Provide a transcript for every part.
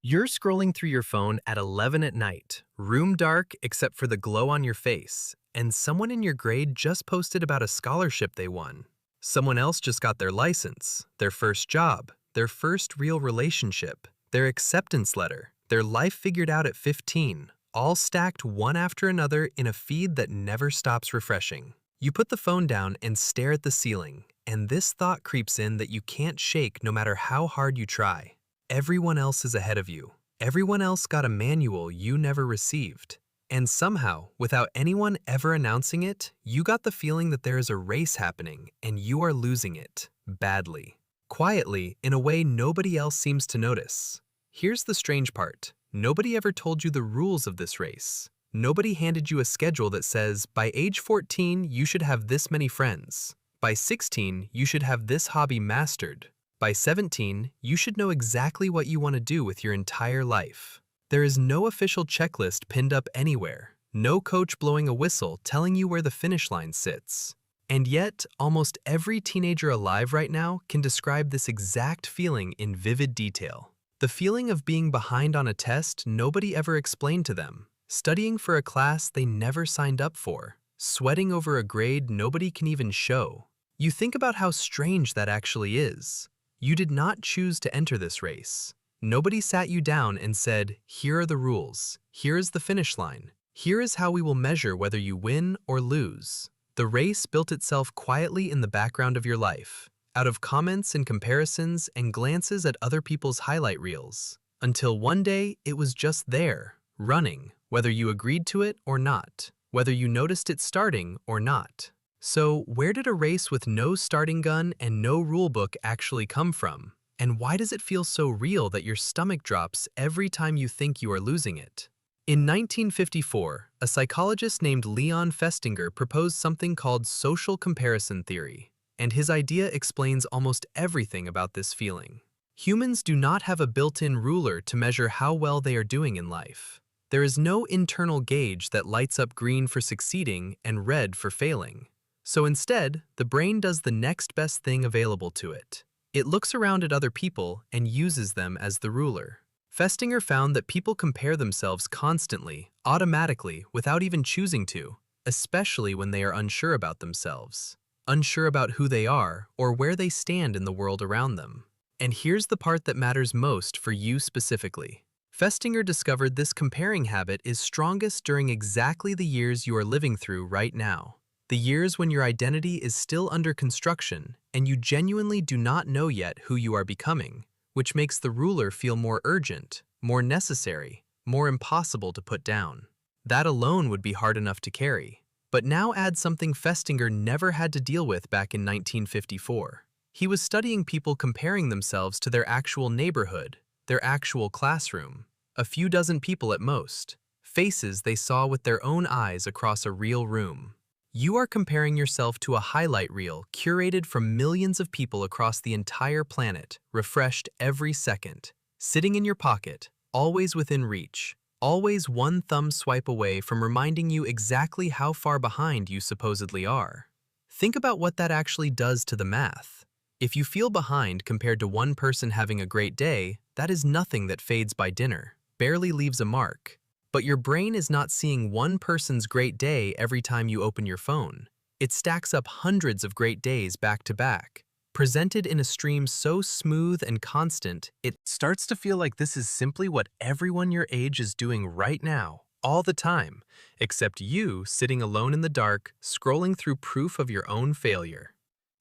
You're scrolling through your phone at 11 at night, room dark except for the glow on your face, and someone in your grade just posted about a scholarship they won. Someone else just got their license, their first job, their first real relationship, their acceptance letter, their life figured out at 15, all stacked one after another in a feed that never stops refreshing. You put the phone down and stare at the ceiling, and this thought creeps in that you can't shake no matter how hard you try. Everyone else is ahead of you. Everyone else got a manual you never received. And somehow, without anyone ever announcing it, you got the feeling that there is a race happening and you are losing it, badly. Quietly, in a way nobody else seems to notice. Here's the strange part. Nobody ever told you the rules of this race. Nobody handed you a schedule that says, by age 14, you should have this many friends. By 16, you should have this hobby mastered. By 17, you should know exactly what you want to do with your entire life. There is no official checklist pinned up anywhere, no coach blowing a whistle telling you where the finish line sits. And yet, almost every teenager alive right now can describe this exact feeling in vivid detail. The feeling of being behind on a test nobody ever explained to them, studying for a class they never signed up for, sweating over a grade nobody can even show. You think about how strange that actually is. You did not choose to enter this race. Nobody sat you down and said, here are the rules, here is the finish line, here is how we will measure whether you win or lose. The race built itself quietly in the background of your life, out of comments and comparisons and glances at other people's highlight reels, until one day it was just there, running, whether you agreed to it or not, whether you noticed it starting or not. So, where did a race with no starting gun and no rulebook actually come from? And why does it feel so real that your stomach drops every time you think you are losing it? In 1954, a psychologist named Leon Festinger proposed something called social comparison theory, and his idea explains almost everything about this feeling. Humans do not have a built-in ruler to measure how well they are doing in life. There is no internal gauge that lights up green for succeeding and red for failing. So instead, the brain does the next best thing available to it. It looks around at other people and uses them as the ruler. Festinger found that people compare themselves constantly, automatically, without even choosing to, especially when they are unsure about themselves, unsure about who they are or where they stand in the world around them. And here's the part that matters most for you specifically. Festinger discovered this comparing habit is strongest during exactly the years you are living through right now. The years when your identity is still under construction and you genuinely do not know yet who you are becoming, which makes the ruler feel more urgent, more necessary, more impossible to put down. That alone would be hard enough to carry. But now add something Festinger never had to deal with back in 1954. He was studying people comparing themselves to their actual neighborhood, their actual classroom, a few dozen people at most, faces they saw with their own eyes across a real room. You are comparing yourself to a highlight reel curated from millions of people across the entire planet, refreshed every second, sitting in your pocket, always within reach, always one thumb swipe away from reminding you exactly how far behind you supposedly are. Think about what that actually does to the math. If you feel behind compared to one person having a great day, that is nothing that fades by dinner, barely leaves a mark. But your brain is not seeing one person's great day every time you open your phone. It stacks up hundreds of great days back to back, presented in a stream so smooth and constant, it starts to feel like this is simply what everyone your age is doing right now, all the time, except you sitting alone in the dark, scrolling through proof of your own failure.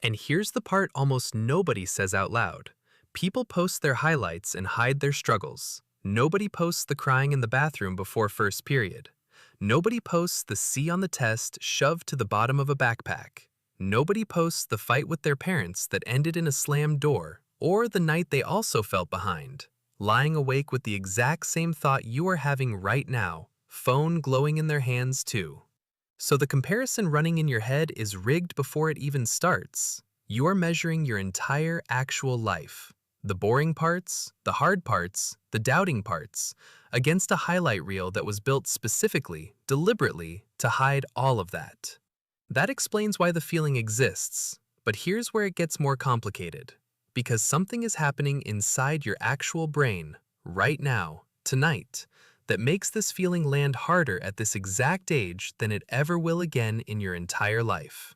And here's the part almost nobody says out loud. People post their highlights and hide their struggles. Nobody posts the crying in the bathroom before first period. Nobody posts the C on the test shoved to the bottom of a backpack. Nobody posts the fight with their parents that ended in a slammed door, or the night they also felt behind, lying awake with the exact same thought you are having right now, phone glowing in their hands too. So the comparison running in your head is rigged before it even starts. You are measuring your entire actual life. The boring parts, the hard parts, the doubting parts, against a highlight reel that was built specifically, deliberately, to hide all of that. That explains why the feeling exists, but here's where it gets more complicated. Because something is happening inside your actual brain, right now, tonight, that makes this feeling land harder at this exact age than it ever will again in your entire life.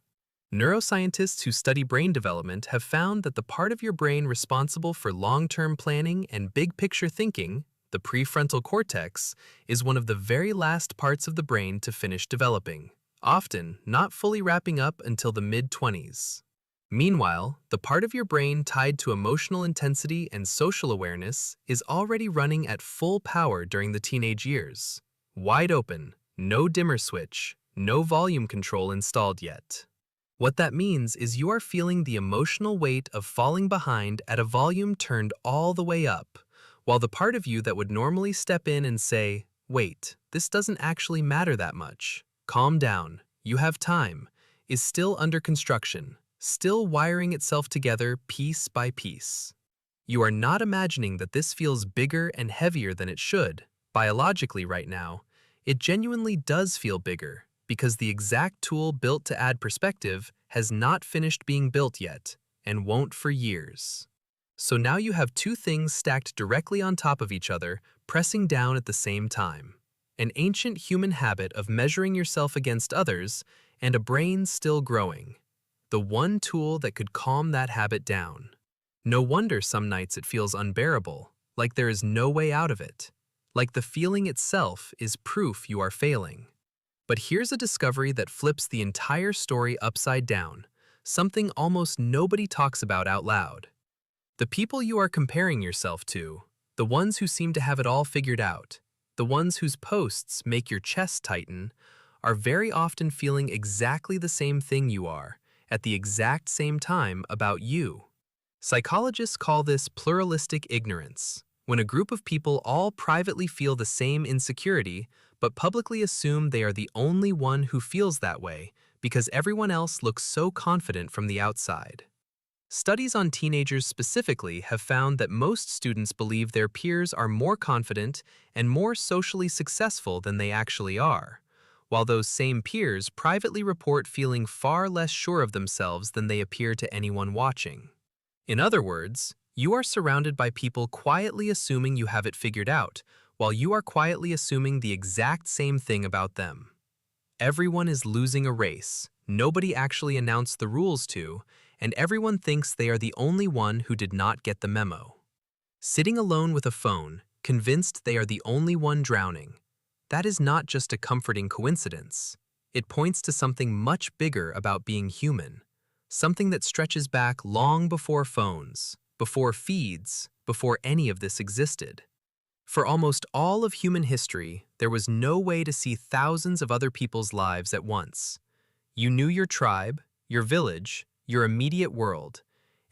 Neuroscientists who study brain development have found that the part of your brain responsible for long-term planning and big-picture thinking, the prefrontal cortex, is one of the very last parts of the brain to finish developing, often not fully wrapping up until the mid-20s. Meanwhile, the part of your brain tied to emotional intensity and social awareness is already running at full power during the teenage years. Wide open, no dimmer switch, no volume control installed yet. What that means is you are feeling the emotional weight of falling behind at a volume turned all the way up, while the part of you that would normally step in and say, "Wait, this doesn't actually matter that much. Calm down, you have time," is still under construction, still wiring itself together piece by piece. You are not imagining that this feels bigger and heavier than it should. Biologically right now, it genuinely does feel bigger, because the exact tool built to add perspective has not finished being built yet, and won't for years. So now you have two things stacked directly on top of each other, pressing down at the same time. An ancient human habit of measuring yourself against others, and a brain still growing. The one tool that could calm that habit down. No wonder some nights it feels unbearable, like there is no way out of it, like the feeling itself is proof you are failing. But here's a discovery that flips the entire story upside down, something almost nobody talks about out loud. The people you are comparing yourself to, the ones who seem to have it all figured out, the ones whose posts make your chest tighten, are very often feeling exactly the same thing you are, at the exact same time about you. Psychologists call this pluralistic ignorance, when a group of people all privately feel the same insecurity, but publicly assume they are the only one who feels that way because everyone else looks so confident from the outside. Studies on teenagers specifically have found that most students believe their peers are more confident and more socially successful than they actually are, while those same peers privately report feeling far less sure of themselves than they appear to anyone watching. In other words, you are surrounded by people quietly assuming you have it figured out, while you are quietly assuming the exact same thing about them. Everyone is losing a race, nobody actually announced the rules to, and everyone thinks they are the only one who did not get the memo. Sitting alone with a phone, convinced they are the only one drowning. That is not just a comforting coincidence. It points to something much bigger about being human, something that stretches back long before phones, before feeds, before any of this existed. For almost all of human history, there was no way to see thousands of other people's lives at once. You knew your tribe, your village, your immediate world,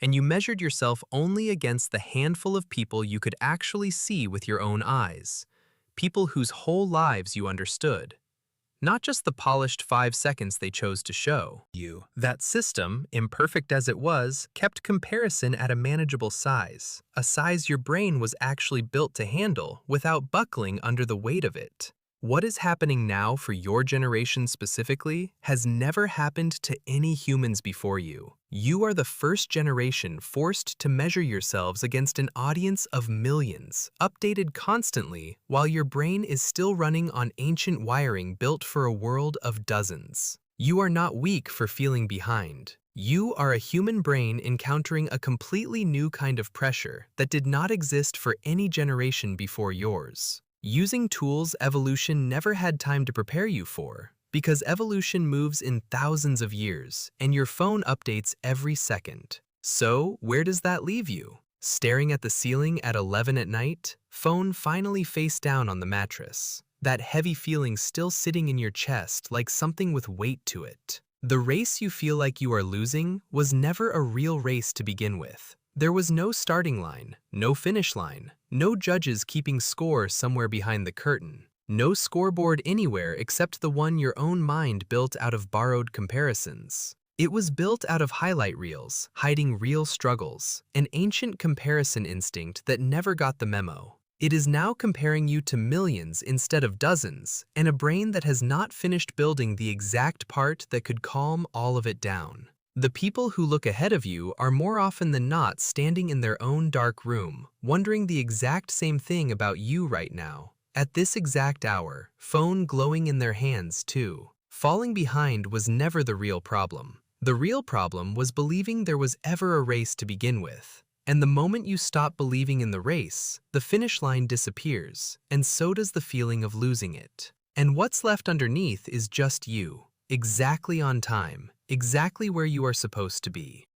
and you measured yourself only against the handful of people you could actually see with your own eyes, people whose whole lives you understood. Not just the polished 5 seconds they chose to show you. That system, imperfect as it was, kept comparison at a manageable size, a size your brain was actually built to handle without buckling under the weight of it. What is happening now for your generation specifically has never happened to any humans before you. You are the first generation forced to measure yourselves against an audience of millions, updated constantly, while your brain is still running on ancient wiring built for a world of dozens. You are not weak for feeling behind. You are a human brain encountering a completely new kind of pressure that did not exist for any generation before yours. Using tools evolution never had time to prepare you for, because evolution moves in thousands of years, and your phone updates every second. So, where does that leave you? Staring at the ceiling at 11 at night, phone finally face down on the mattress. That heavy feeling still sitting in your chest like something with weight to it. The race you feel like you are losing was never a real race to begin with. There was no starting line, no finish line, no judges keeping score somewhere behind the curtain, no scoreboard anywhere except the one your own mind built out of borrowed comparisons. It was built out of highlight reels, hiding real struggles, an ancient comparison instinct that never got the memo. It is now comparing you to millions instead of dozens, and a brain that has not finished building the exact part that could calm all of it down. The people who look ahead of you are more often than not standing in their own dark room, wondering the exact same thing about you right now. At this exact hour, phone glowing in their hands too. Falling behind was never the real problem. The real problem was believing there was ever a race to begin with. And the moment you stop believing in the race, the finish line disappears, and so does the feeling of losing it. And what's left underneath is just you, exactly on time, exactly where you are supposed to be.